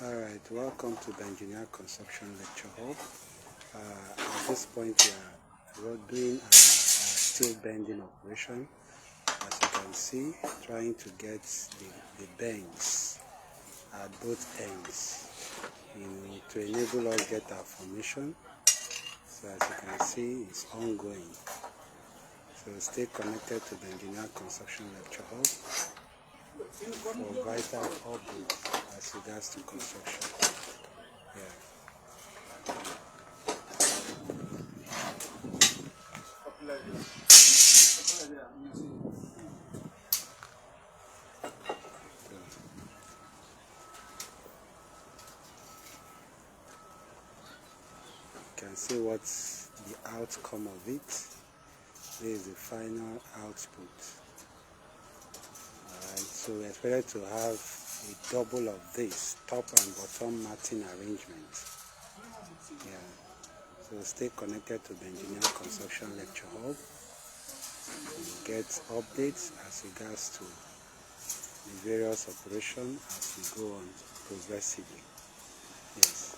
Alright, welcome to the Engineer Construction Lecture Hub. At this point we are doing a steel bending operation. As you can see, trying to get the bends at both ends to enable us get our formation. So as you can see, it's ongoing. So stay connected to the Engineer Construction Lecture Hub for vital updates as regards to construction. You can see what's the outcome of it. This is the final output. Alright, so we expect to have a double of this top and bottom matting arrangement. So stay connected to the Engineer Construction Lecture Hub to get updates as regards to the various operations as we go on progressively. Yes.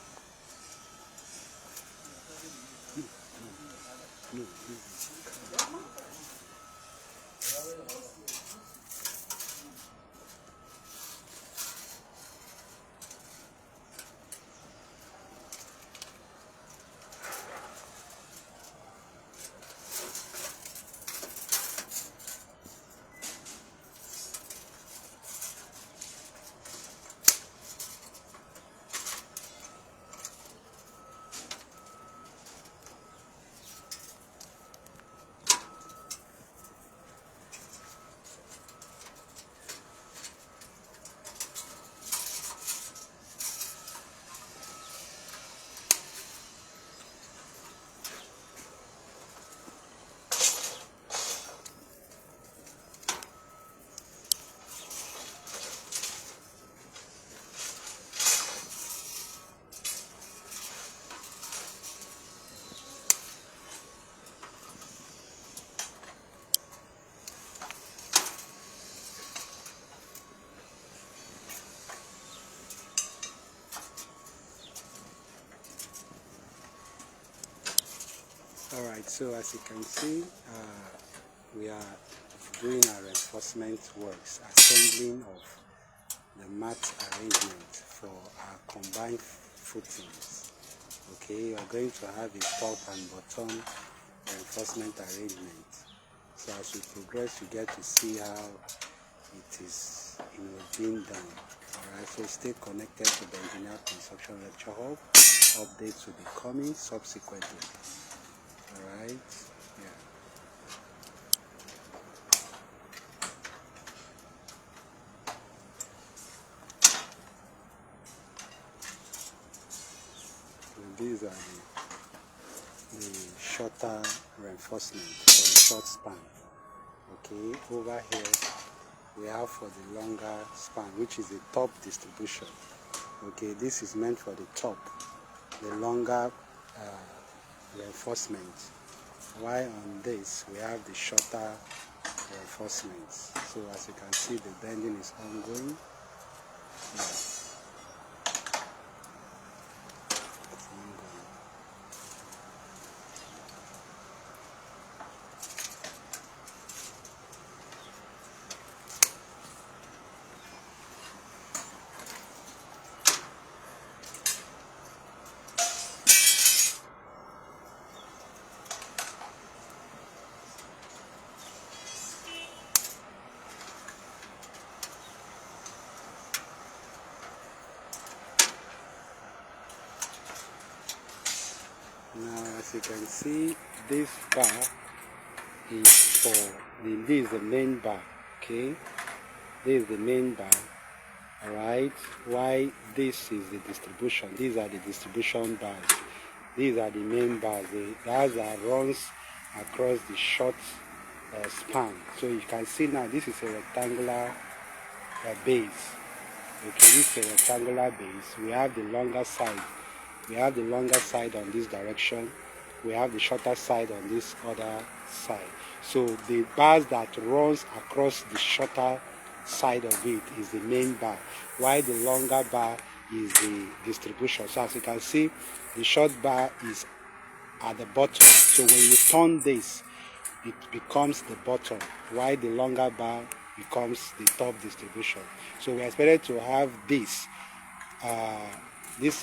Alright, so as you can see, we are doing our reinforcement works, assembling of the mat arrangement for our combined footings. Okay, you are going to have a top and bottom reinforcement arrangement. So as we progress, you get to see how it is being done. Alright, so stay connected to the Engineer Construction Lecture Hub. Updates will be coming subsequently. Alright, So these are the shorter reinforcement for the short span. Okay, over here we have for the longer span, which is the top distribution. Okay, this is meant for the top, the longer reinforcement, while on this we have the shorter reinforcements. So as you can see, the bending is ongoing. It's ongoing. Now, as you can see, this bar is this is the main bar. Okay, this is the main bar. Alright, why this is the distribution? These are the distribution bars. These are the main bars. That runs across the short span. So you can see now this is a rectangular base. Okay, this is a rectangular base. We have the longer side. We have the longer side on this direction. We have the shorter side on this other side. So the bars that runs across the shorter side of it is the main bar, while the longer bar is the distribution. So as you can see, the short bar is at the bottom. So when you turn this, it becomes the bottom, while the longer bar becomes the top distribution. So we expected to have this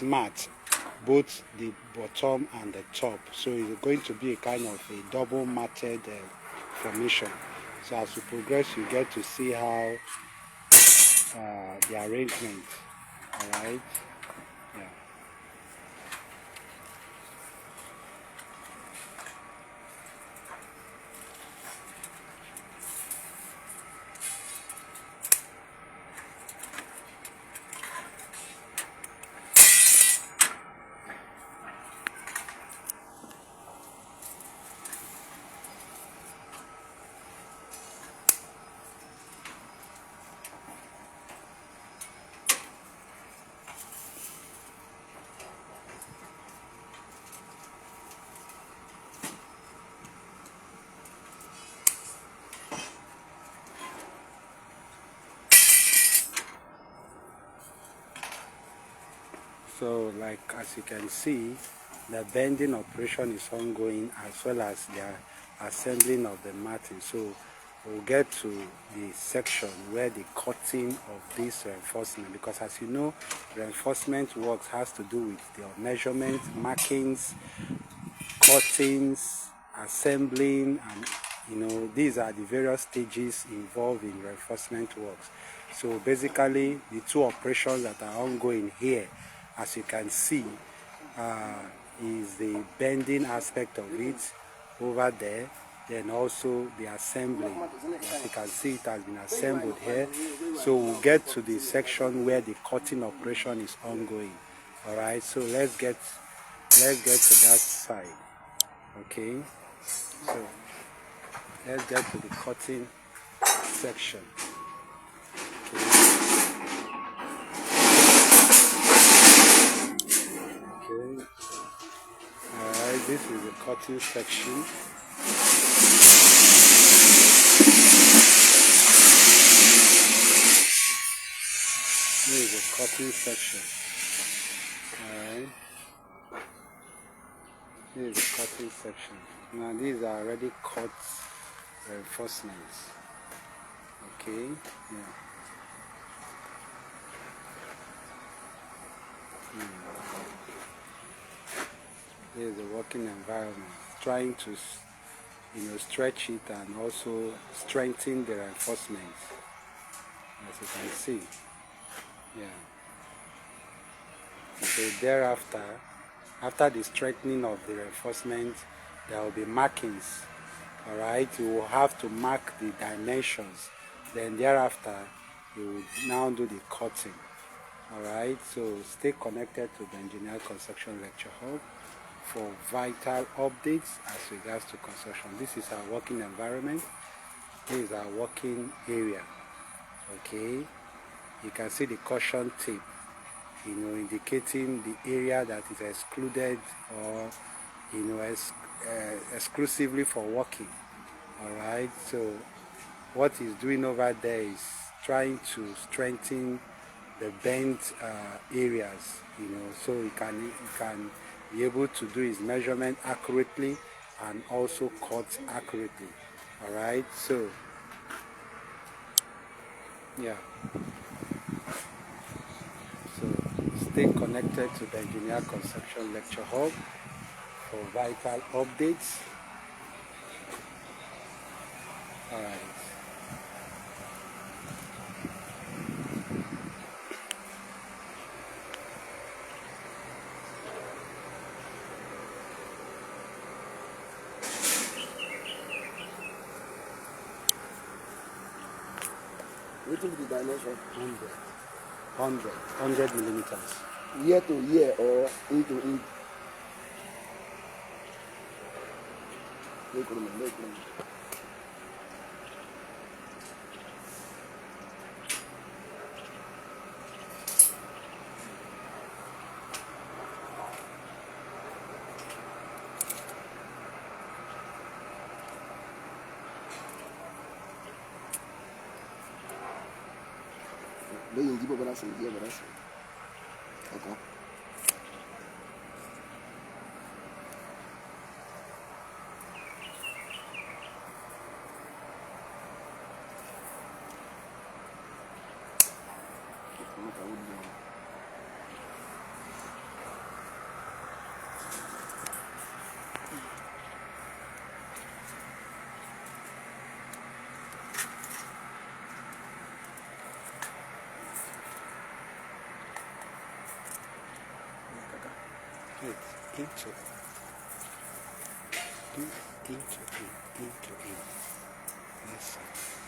mat, both the bottom and the top. So it's going to be a kind of a double matted formation. So as you progress, you get to see how the arrangement. All right. Yeah. So like as you can see, the bending operation is ongoing, as well as the assembling of the matting. So we'll get to the section where the cutting of this reinforcement, because as you know, reinforcement works has to do with the measurement, markings, cuttings, assembling, and these are the various stages involved in reinforcement works. So basically, the two operations that are ongoing here, as you can see, is the bending aspect of it over there, then also the assembly. As you can see, it has been assembled here. So we'll get to the section where the cutting operation is ongoing. All right, so let's get to that side. Okay, so let's get to the cutting section. Okay. Alright, this is the cutting section. This is the cutting section. Alright. This is the cutting section. Now these are already cut reinforcements. Okay. Yeah. This is the working environment, trying to stretch it and also strengthen the reinforcements, as you can see. Yeah. So thereafter, after the strengthening of the reinforcement, there will be markings. All right, you will have to mark the dimensions. Then thereafter, you will now do the cutting. All right, so stay connected to the Engineer Construction Lecture Hub for vital updates as regards to construction. This is our working environment. This is our working area. Okay, you can see the caution tape, indicating the area that is excluded or exclusively for working. All right, so what he's doing over there is trying to strengthen the bent areas, so he can be able to do his measurement accurately and also cut accurately. All right, so yeah, so stay connected to the Engineer Construction Lecture Hub for vital updates. All right. What is the dimension? 100 millimeters. Year to year or inch to inch? Kaka. Wait, into it. Do into it. Let's see.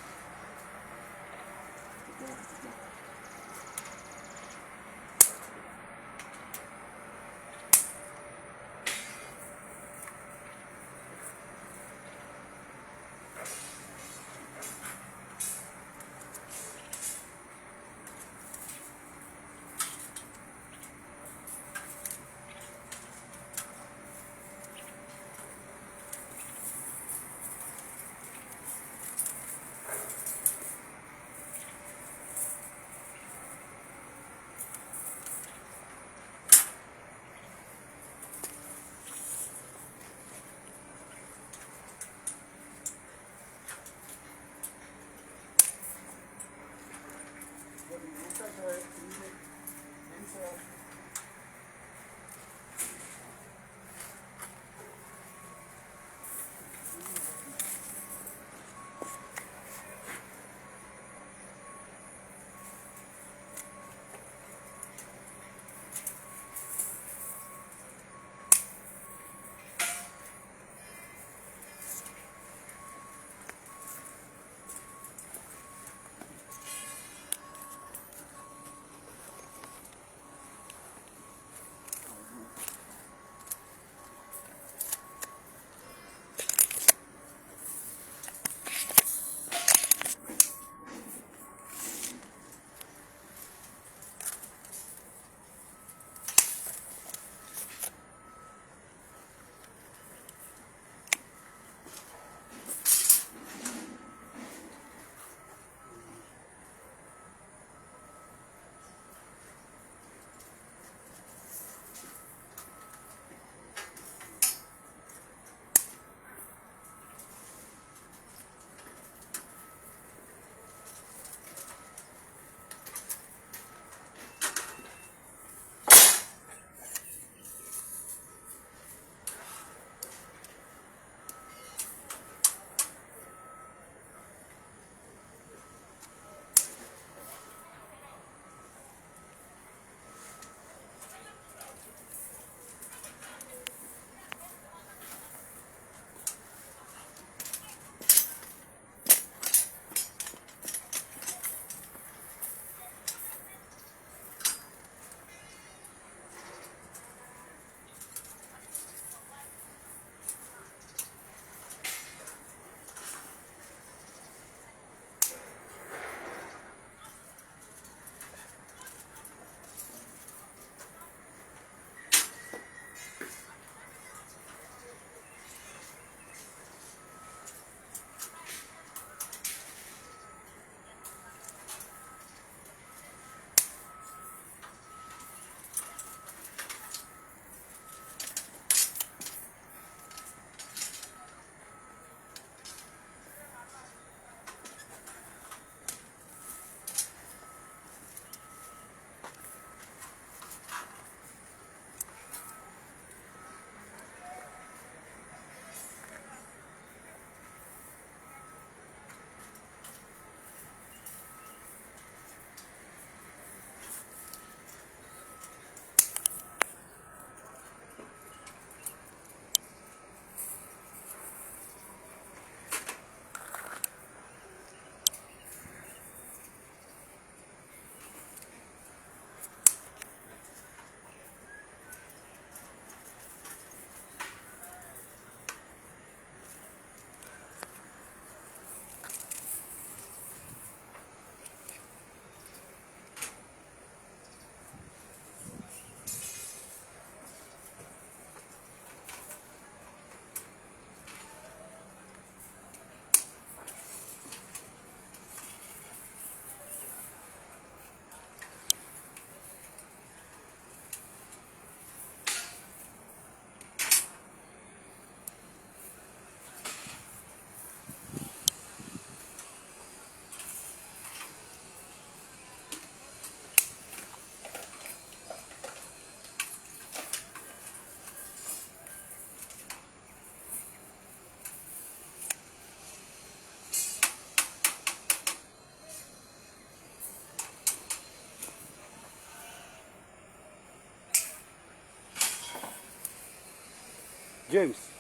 James.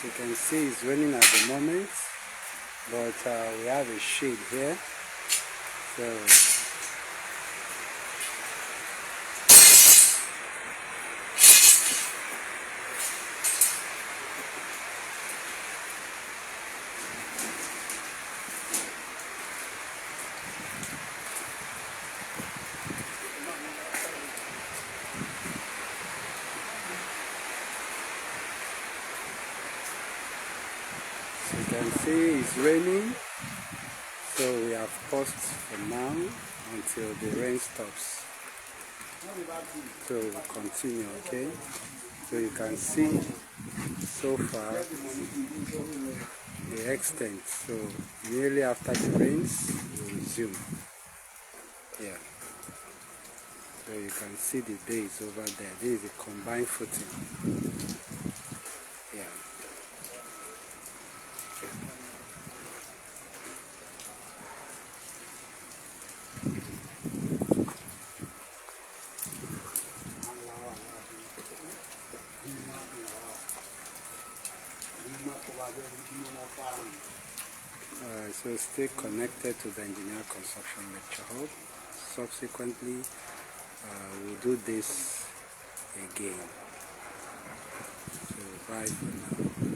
As you can see, it's raining at the moment, but we have a shade here. So you can see it's raining, so we have paused for now until the rain stops. So we'll continue, okay? So you can see so far the extent. So immediately after the rains, we'll resume. Yeah. So you can see the days over there. This is a combined footing. Yeah. So stay connected to the Engineer Construction Lecture Hub. Subsequently, we'll do this again. So bye for now.